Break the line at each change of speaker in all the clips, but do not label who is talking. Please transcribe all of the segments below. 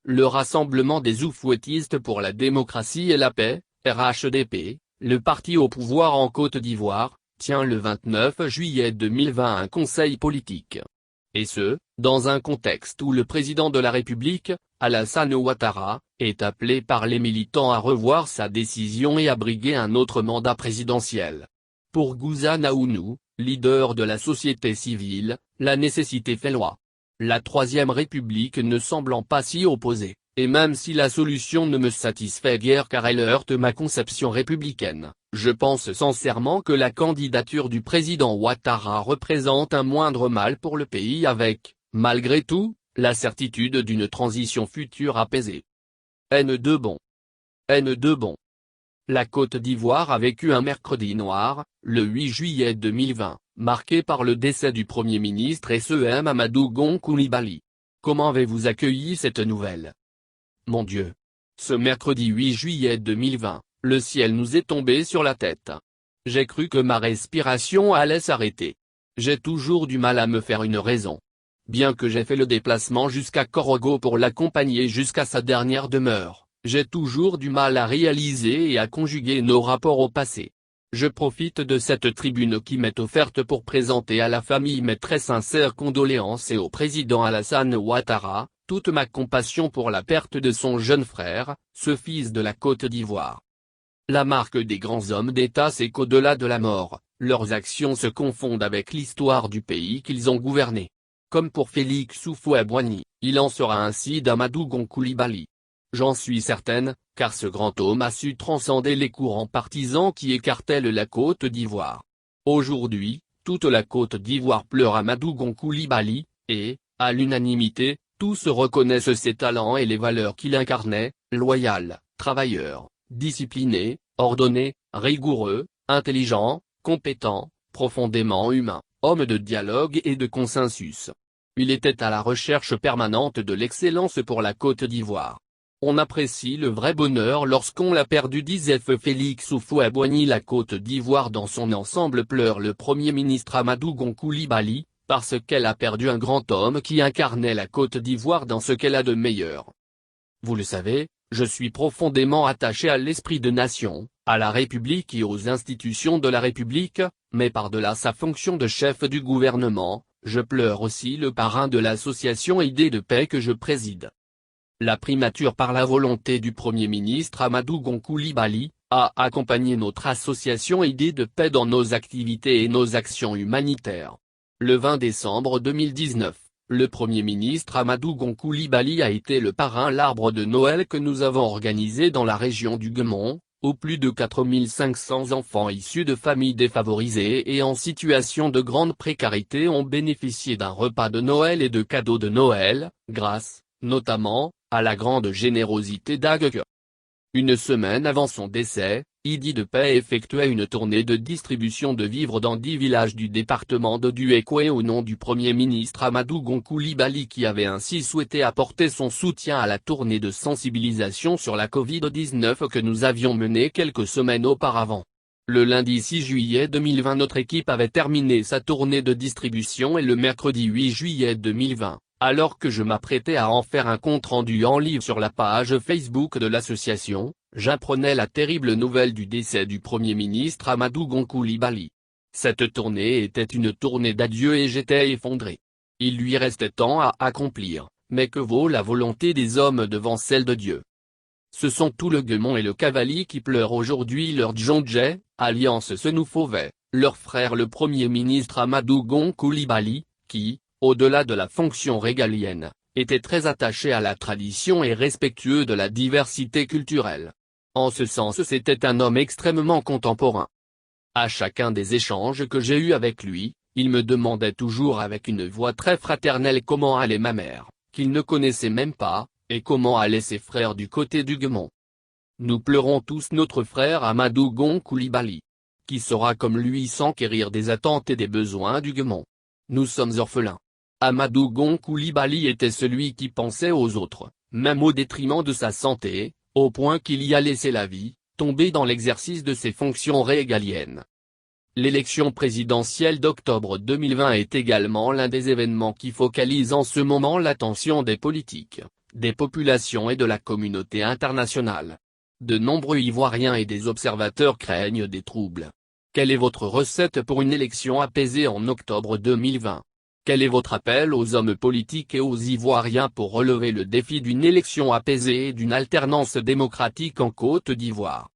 le Rassemblement des oufouettistes pour la démocratie et la paix, RHDP, le parti au pouvoir en Côte d'Ivoire, tient le 29 juillet 2020 un conseil politique. Et ce, dans un contexte où le président de la République, Alassane Ouattara, est appelé par les militants à revoir sa décision et à briguer un autre mandat présidentiel. Pour Goussane Aounou, leader de la société civile, la nécessité fait loi. La Troisième République ne semblant pas s'y opposer, et même si la solution ne me satisfait guère car elle heurte ma conception républicaine, je pense sincèrement que la candidature du président Ouattara représente un moindre mal pour le pays avec, malgré tout, la certitude d'une transition future apaisée. Haine de bon. Haine de bon. La Côte d'Ivoire a vécu un mercredi noir, le 8 juillet 2020, marqué par le décès du Premier ministre et SEM Amadou Gon Coulibaly. Comment avez-vous accueilli cette nouvelle? Mon Dieu! Ce mercredi 8 juillet 2020, le ciel nous est tombé sur la tête. J'ai cru que ma respiration allait s'arrêter. J'ai toujours du mal à me faire une raison. Bien que j'ai fait le déplacement jusqu'à Korogo pour l'accompagner jusqu'à sa dernière demeure, j'ai toujours du mal à réaliser et à conjuguer nos rapports au passé. Je profite de cette tribune qui m'est offerte pour présenter à la famille mes très sincères condoléances et au président Alassane Ouattara, toute ma compassion pour la perte de son jeune frère, ce fils de la Côte d'Ivoire. La marque des grands hommes d'État c'est qu'au-delà de la mort, leurs actions se confondent avec l'histoire du pays qu'ils ont gouverné. Comme pour Félix Houphouët-Boigny, il en sera ainsi d'Amadou Gon Coulibaly. J'en suis certaine, car ce grand homme a su transcender les courants partisans qui écartèlent la Côte d'Ivoire. Aujourd'hui, toute la Côte d'Ivoire pleure Amadou Gon Coulibaly, et, à l'unanimité, tous reconnaissent ses talents et les valeurs qu'il incarnait, loyal, travailleur, discipliné, ordonné, rigoureux, intelligent, compétent, profondément humain, homme de dialogue et de consensus. Il était à la recherche permanente de l'excellence pour la Côte d'Ivoire. On apprécie le vrai bonheur lorsqu'on l'a perdu disait Félix Houphouët-Boigny. La Côte d'Ivoire dans son ensemble pleure le Premier ministre Amadou Gon Coulibaly, parce qu'elle a perdu un grand homme qui incarnait la Côte d'Ivoire dans ce qu'elle a de meilleur. Vous le savez, je suis profondément attaché à l'esprit de nation, à la République et aux institutions de la République, mais par-delà sa fonction de chef du gouvernement, je pleure aussi le parrain de l'association Idées de paix que je préside. La primature par la volonté du Premier ministre Amadou Gon Coulibaly, a accompagné notre association Idées de paix dans nos activités et nos actions humanitaires. Le 20 décembre 2019, le Premier ministre Amadou Gon Coulibaly a été le parrain l'arbre de Noël que nous avons organisé dans la région du Guemon, où plus de 4500 enfants issus de familles défavorisées et en situation de grande précarité ont bénéficié d'un repas de Noël et de cadeaux de Noël, grâce, notamment, à la grande générosité d'Aggue. Une semaine avant son décès, Idées de paix effectuait une tournée de distribution de vivres dans 10 villages du département de Duékoué au nom du Premier ministre Amadou Gon Coulibaly qui avait ainsi souhaité apporter son soutien à la tournée de sensibilisation sur la Covid-19 que nous avions menée quelques semaines auparavant. Le lundi 6 juillet 2020 notre équipe avait terminé sa tournée de distribution et le mercredi 8 juillet 2020. Alors que je m'apprêtais à en faire un compte-rendu en live sur la page Facebook de l'association, j'apprenais la terrible nouvelle du décès du Premier ministre Amadou Gon Coulibaly. Cette tournée était une tournée d'adieu et j'étais effondré. Il lui restait tant à accomplir, mais que vaut la volonté des hommes devant celle de Dieu? Ce sont tout le Guemon et le Cavalier qui pleurent aujourd'hui leur Djondje, alliance Senufové, leur frère le Premier ministre Amadou Gon Coulibaly, qui, au-delà de la fonction régalienne, était très attaché à la tradition et respectueux de la diversité culturelle. En ce sens c'était un homme extrêmement contemporain. À chacun des échanges que j'ai eus avec lui, il me demandait toujours avec une voix très fraternelle comment allait ma mère, qu'il ne connaissait même pas, et comment allaient ses frères du côté du Guemon. Nous pleurons tous notre frère Amadou Gon Coulibaly. Qui sera comme lui s'enquérir des attentes et des besoins du Guemon? Nous sommes orphelins. Amadou Gon Coulibaly était celui qui pensait aux autres, même au détriment de sa santé, au point qu'il y a laissé la vie, tombé dans l'exercice de ses fonctions régaliennes. L'élection présidentielle d'octobre 2020 est également l'un des événements qui focalise en ce moment l'attention des politiques, des populations et de la communauté internationale. De nombreux Ivoiriens et des observateurs craignent des troubles. Quelle est votre recette pour une élection apaisée en octobre 2020? Quel est votre appel aux hommes politiques et aux Ivoiriens pour relever le défi d'une élection apaisée et d'une alternance démocratique en Côte d'Ivoire?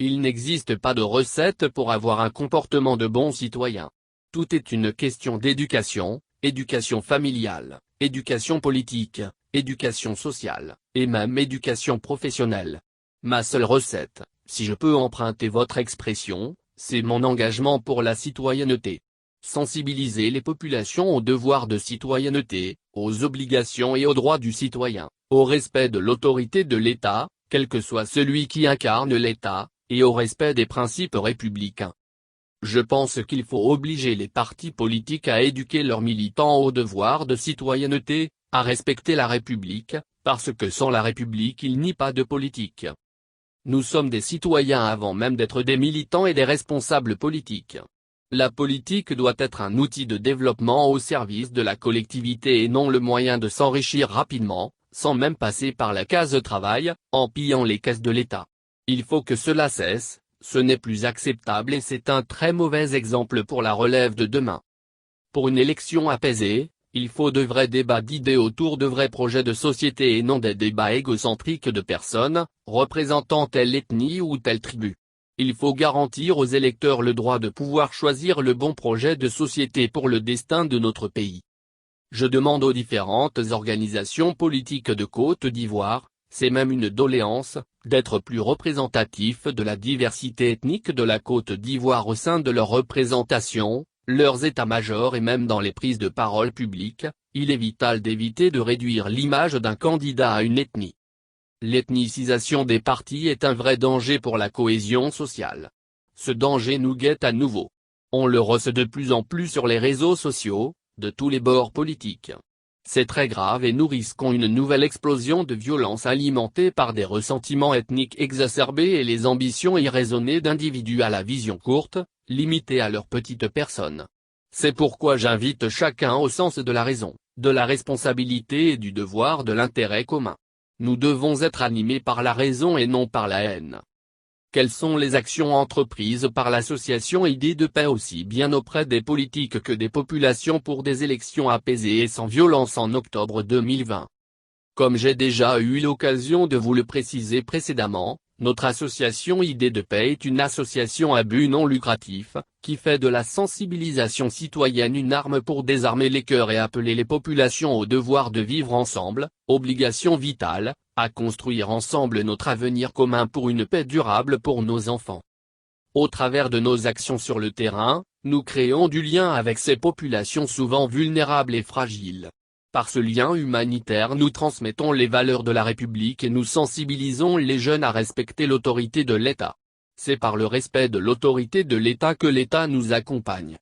Il n'existe pas de recette pour avoir un comportement de bon citoyen. Tout est une question d'éducation, éducation familiale, éducation politique, éducation sociale, et même éducation professionnelle. Ma seule recette, si je peux emprunter votre expression, c'est mon engagement pour la citoyenneté. Sensibiliser les populations au devoir de citoyenneté, aux obligations et aux droits du citoyen, au respect de l'autorité de l'État, quel que soit celui qui incarne l'État, et au respect des principes républicains. Je pense qu'il faut obliger les partis politiques à éduquer leurs militants au devoir de citoyenneté, à respecter la République, parce que sans la République il n'y a pas de politique. Nous sommes des citoyens avant même d'être des militants et des responsables politiques. La politique doit être un outil de développement au service de la collectivité et non le moyen de s'enrichir rapidement, sans même passer par la case travail, en pillant les caisses de l'État. Il faut que cela cesse, ce n'est plus acceptable et c'est un très mauvais exemple pour la relève de demain. Pour une élection apaisée, il faut de vrais débats d'idées autour de vrais projets de société et non des débats égocentriques de personnes, représentant telle ethnie ou telle tribu. Il faut garantir aux électeurs le droit de pouvoir choisir le bon projet de société pour le destin de notre pays. Je demande aux différentes organisations politiques de Côte d'Ivoire, c'est même une doléance, d'être plus représentatifs de la diversité ethnique de la Côte d'Ivoire au sein de leur représentation, leurs états-majors et même dans les prises de parole publiques. Il est vital d'éviter de réduire l'image d'un candidat à une ethnie. L'ethnicisation des partis est un vrai danger pour la cohésion sociale. Ce danger nous guette à nouveau. On le ressent de plus en plus sur les réseaux sociaux, de tous les bords politiques. C'est très grave et nous risquons une nouvelle explosion de violence alimentée par des ressentiments ethniques exacerbés et les ambitions irraisonnées d'individus à la vision courte, limitée à leur petite personne. C'est pourquoi j'invite chacun au sens de la raison, de la responsabilité et du devoir de l'intérêt commun. Nous devons être animés par la raison et non par la haine. Quelles sont les actions entreprises par l'association Idées de paix aussi bien auprès des politiques que des populations pour des élections apaisées et sans violence en octobre 2020? Comme j'ai déjà eu l'occasion de vous le préciser précédemment, notre association Idées de paix est une association à but non lucratif, qui fait de la sensibilisation citoyenne une arme pour désarmer les cœurs et appeler les populations au devoir de vivre ensemble, obligation vitale, à construire ensemble notre avenir commun pour une paix durable pour nos enfants. Au travers de nos actions sur le terrain, nous créons du lien avec ces populations souvent vulnérables et fragiles. Par ce lien humanitaire nous transmettons les valeurs de la République et nous sensibilisons les jeunes à respecter l'autorité de l'État. C'est par le respect de l'autorité de l'État que l'État nous accompagne.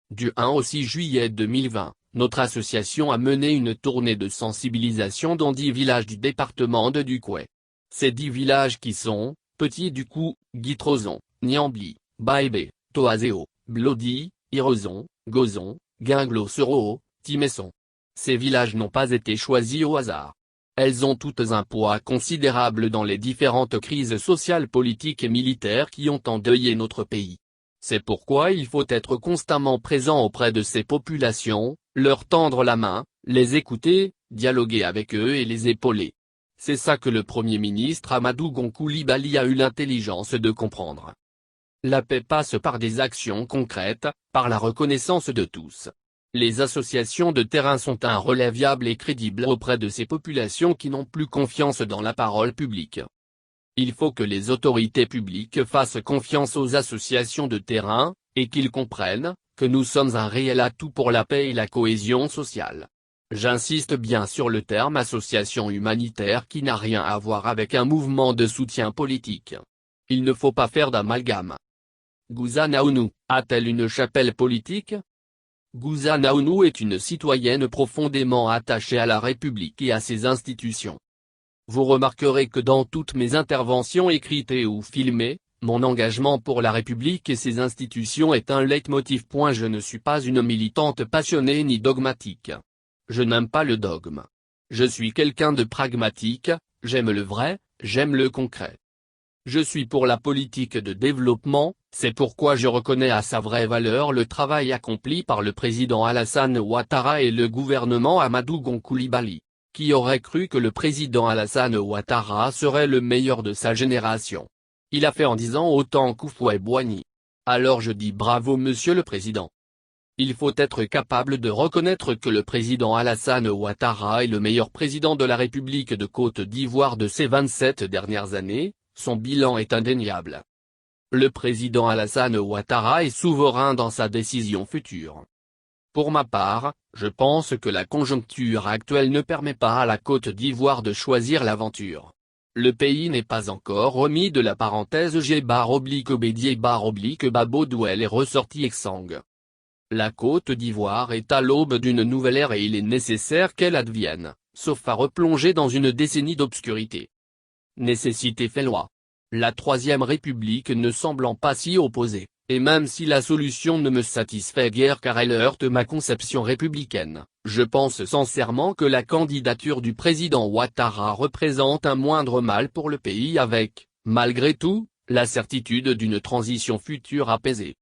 Du 1 au 6 juillet 2020, notre association a mené une tournée de sensibilisation dans 10 villages du département de Duquet. Ces 10 villages qui sont, Petit Ducou, Guitrozon, Niambli, Baébé, Toazéo, Blody, Irozon, Gozon, Guinglo-Soro, Timesson. Ces villages n'ont pas été choisis au hasard. Elles ont toutes un poids considérable dans les différentes crises sociales, politiques et militaires qui ont endeuillé notre pays. C'est pourquoi il faut être constamment présent auprès de ces populations, leur tendre la main, les écouter, dialoguer avec eux et les épauler. C'est ça que le Premier ministre Amadou Gon Coulibaly a eu l'intelligence de comprendre. La paix passe par des actions concrètes, par la reconnaissance de tous. Les associations de terrain sont un relais viable et crédible auprès de ces populations qui n'ont plus confiance dans la parole publique. Il faut que les autorités publiques fassent confiance aux associations de terrain, et qu'ils comprennent que nous sommes un réel atout pour la paix et la cohésion sociale. J'insiste bien sur le terme association humanitaire qui n'a rien à voir avec un mouvement de soutien politique. Il ne faut pas faire d'amalgame. Gouza Naounou, a-t-elle une chapelle politique? Gouza Naounou est une citoyenne profondément attachée à la République et à ses institutions. Vous remarquerez que dans toutes mes interventions écrites et ou filmées, mon engagement pour la République et ses institutions est un leitmotiv. Je ne suis pas une militante passionnée ni dogmatique. Je n'aime pas le dogme. Je suis quelqu'un de pragmatique, j'aime le vrai, j'aime le concret. Je suis pour la politique de développement, c'est pourquoi je reconnais à sa vraie valeur le travail accompli par le président Alassane Ouattara et le gouvernement Amadou Gon Coulibaly. Qui aurait cru que le président Alassane Ouattara serait le meilleur de sa génération? Il a fait en 10 ans autant qu'Houphouët-Boigny. Alors je dis bravo monsieur le président. Il faut être capable de reconnaître que le président Alassane Ouattara est le meilleur président de la République de Côte d'Ivoire de ces 27 dernières années, son bilan est indéniable. Le président Alassane Ouattara est souverain dans sa décision future. Pour ma part, je pense que la conjoncture actuelle ne permet pas à la Côte d'Ivoire de choisir l'aventure. Le pays n'est pas encore remis de la parenthèse G/Obédié/Babo d'où elle est ressortie exsangue. La Côte d'Ivoire est à l'aube d'une nouvelle ère et il est nécessaire qu'elle advienne, sauf à replonger dans une décennie d'obscurité. Nécessité fait loi. La Troisième République ne semblant pas s'y opposer, et même si la solution ne me satisfait guère car elle heurte ma conception républicaine, je pense sincèrement que la candidature du président Ouattara représente un moindre mal pour le pays avec, malgré tout, la certitude d'une transition future apaisée.